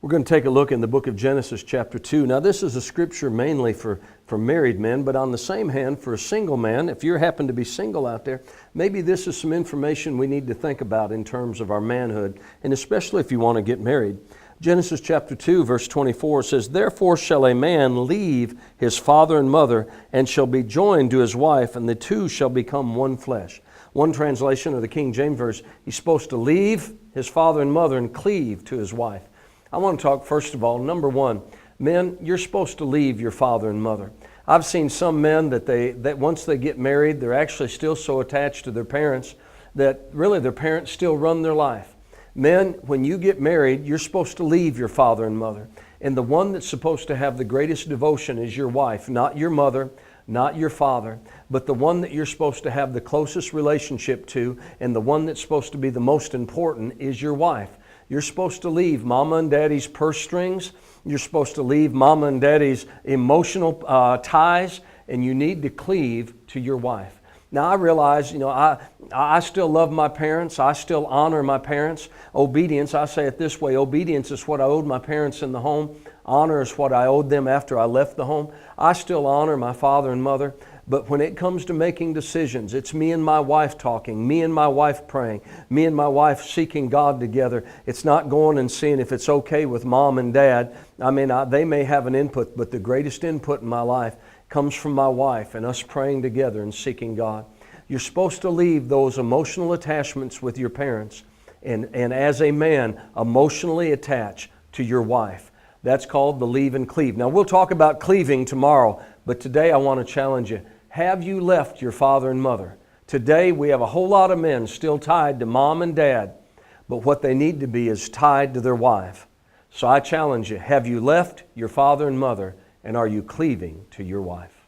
We're going to take a look in the book of Genesis chapter 2. Now this is a scripture mainly for married men, but on the same hand for a single man, if you happen to be single out there, maybe this is some information we need to think about in terms of our manhood, and especially if you want to get married. Genesis chapter 2 verse 24 says, "Therefore shall a man leave his father and mother, and shall be joined to his wife, and the two shall become one flesh." One translation of the King James verse, he's supposed to leave his father and mother and cleave to his wife. I want to talk first of all, number one, men, you're supposed to leave your father and mother. I've seen some men that once they get married, they're actually still so attached to their parents that really their parents still run their life. Men, when you get married, you're supposed to leave your father and mother. And the one that's supposed to have the greatest devotion is your wife, not your mother, not your father, but the one that you're supposed to have the closest relationship to, and the one that's supposed to be the most important is your wife. You're supposed to leave mama and daddy's purse strings. You're supposed to leave mama and daddy's emotional ties, and you need to cleave to your wife. Now I realize, I still love my parents. I still honor my parents. Obedience, I say it this way, obedience is what I owed my parents in the home. Honor is what I owed them after I left the home. I still honor my father and mother. But when it comes to making decisions, it's me and my wife talking, me and my wife praying, me and my wife seeking God together. It's not going and seeing if it's okay with mom and dad. They may have an input, but the greatest input in my life comes from my wife and us praying together and seeking God. You're supposed to leave those emotional attachments with your parents and as a man, emotionally attach to your wife. That's called the leave and cleave. Now we'll talk about cleaving tomorrow, but today I want to challenge you. Have you left your father and mother? Today we have a whole lot of men still tied to mom and dad, but what they need to be is tied to their wife. So I challenge you, have you left your father and mother, and are you cleaving to your wife?